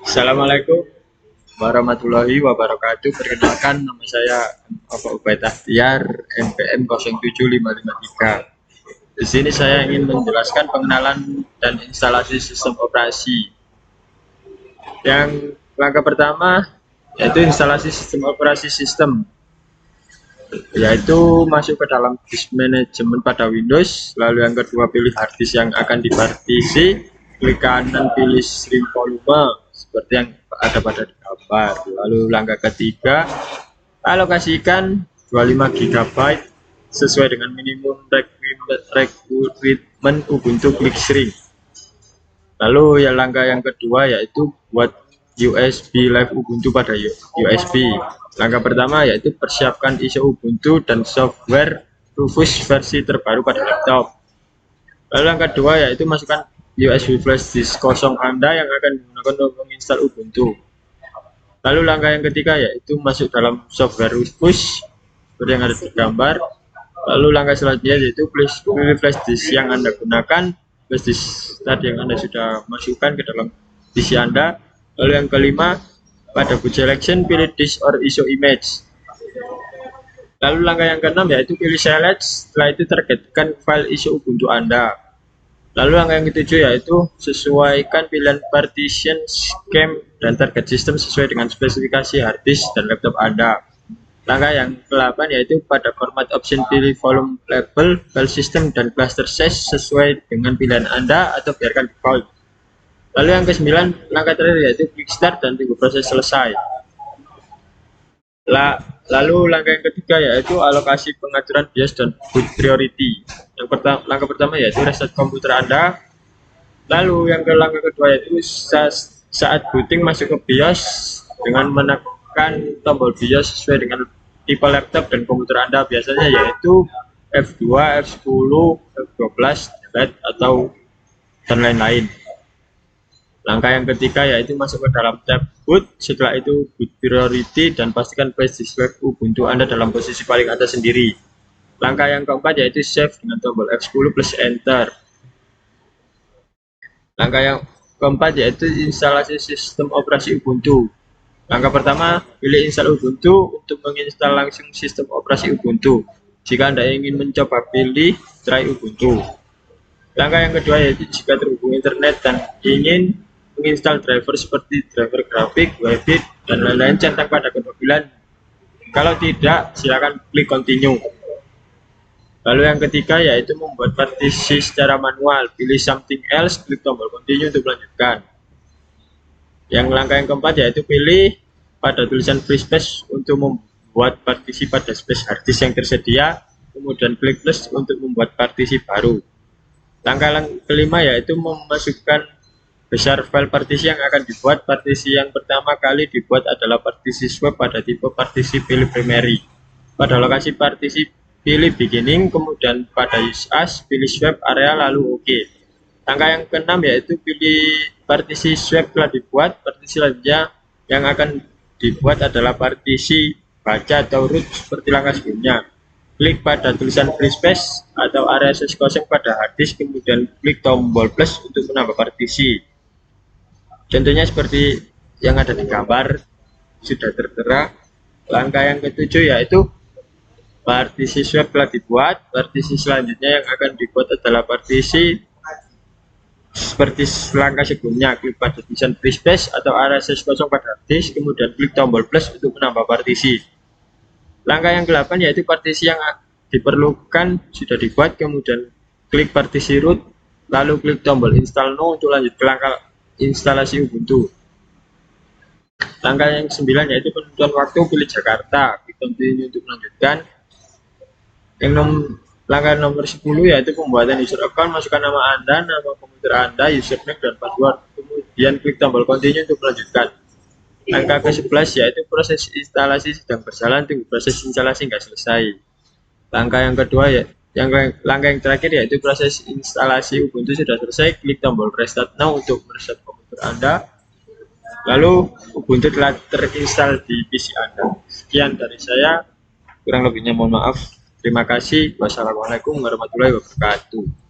Assalamualaikum warahmatullahi wabarakatuh. Perkenalkan, nama saya Bapak Ubaid Ahtiar, NPM 07553. Di sini saya ingin menjelaskan pengenalan dan instalasi sistem operasi. Yang langkah pertama yaitu instalasi sistem operasi sistem, yaitu masuk ke dalam disk manajemen pada Windows. Lalu yang kedua, pilih hard disk yang akan dipartisi, klik kanan pilih string volume seperti yang ada pada gambar. Lalu langkah ketiga, alokasikan 25 GB sesuai dengan minimum requirement Ubuntu klik string. Lalu yang langkah yang kedua yaitu buat USB Live Ubuntu pada USB. Langkah pertama yaitu persiapkan ISO Ubuntu dan software Rufus versi terbaru pada laptop. Lalu langkah kedua yaitu masukkan USB flash disk kosong Anda yang akan digunakan untuk menginstal Ubuntu. Lalu langkah yang ketiga yaitu masuk dalam software Rufus seperti yang ada di gambar. Lalu langkah selanjutnya yaitu pilih flash disk yang Anda gunakan, flash disk tadi yang Anda sudah masukkan ke dalam PC Anda. Lalu yang kelima, pada boot selection pilih disk or ISO image. Lalu langkah yang keenam yaitu pilih select, setelah itu targetkan file ISO Ubuntu Anda. Lalu langkah yang ketujuh yaitu sesuaikan pilihan partition, scheme, dan target sistem sesuai dengan spesifikasi hard disk dan laptop Anda. Langkah yang ke-8 yaitu pada format option pilih volume label, file system, dan cluster size sesuai dengan pilihan Anda atau biarkan default. Lalu yang ke-9, langkah terakhir yaitu klik start dan tunggu proses selesai. Lalu langkah yang ketiga yaitu alokasi pengaturan BIOS dan boot priority. Langkah pertama yaitu reset komputer Anda. Lalu yang langkah kedua yaitu saat booting masuk ke BIOS dengan menekan tombol BIOS sesuai dengan tipe laptop dan komputer Anda, biasanya yaitu F2, F10, F12, delete, atau dan lain-lain. Langkah yang ketiga yaitu masuk ke dalam tab boot, setelah itu boot priority dan pastikan flash disk Ubuntu Anda dalam posisi paling atas sendiri. Langkah yang keempat yaitu save dengan tombol F10 plus enter. Langkah yang keempat yaitu instalasi sistem operasi Ubuntu. Langkah pertama, pilih install Ubuntu. Untuk menginstal langsung sistem operasi Ubuntu, jika Anda ingin mencoba pilih try Ubuntu. Langkah yang kedua yaitu jika terhubung internet dan ingin menginstal driver seperti driver grafik, WebKit, dan lain-lain, centang pada kedua pilihan. Kalau tidak, silakan klik continue. Lalu yang ketiga yaitu membuat partisi secara manual, pilih something else, klik tombol continue untuk melanjutkan. Yang langkah yang keempat yaitu pilih pada tulisan free space untuk membuat partisi pada space hard disk yang tersedia, kemudian klik plus untuk membuat partisi baru. Langkah kelima yaitu memasukkan besar file partisi yang akan dibuat. Partisi yang pertama kali dibuat adalah partisi swap pada tipe partisi pilih primary. Pada lokasi partisi pilih beginning, kemudian pada use as pilih swap area lalu OK. Langkah yang keenam yaitu pilih partisi swap telah dibuat. Partisi selanjutnya yang akan dibuat adalah partisi baca atau root seperti langkah sebelumnya. Klik pada tulisan free space atau area space kosong pada hard disk, kemudian klik tombol plus untuk menambah partisi. Contohnya seperti yang ada di gambar sudah tertera. Langkah yang ketujuh yaitu partisi swap telah dibuat. Partisi selanjutnya yang akan dibuat adalah partisi seperti langkah sebelumnya. Klik pada tulisan free space atau area space kosong pada hard disk, kemudian klik tombol plus untuk menambah partisi. Langkah yang ke-8 yaitu partisi yang diperlukan sudah dibuat, kemudian klik partisi root, lalu klik tombol install now untuk lanjut ke langkah instalasi Ubuntu. Langkah yang 9 yaitu penentuan waktu, pilih Jakarta, klik continue untuk melanjutkan. Langkah nomor 10 yaitu pembuatan user account, masukkan nama Anda, nama komputer Anda, username, dan password, kemudian klik tombol continue untuk melanjutkan. Langkah ke-11 yaitu proses instalasi sedang berjalan, tunggu proses instalasi hingga selesai. Langkah yang kedua langkah yang terakhir yaitu proses instalasi Ubuntu sudah selesai, klik tombol restart now untuk mereset komputer Anda. Lalu Ubuntu telah terinstall di PC Anda. Sekian dari saya, kurang lebihnya mohon maaf. Terima kasih. Wassalamualaikum warahmatullahi wabarakatuh.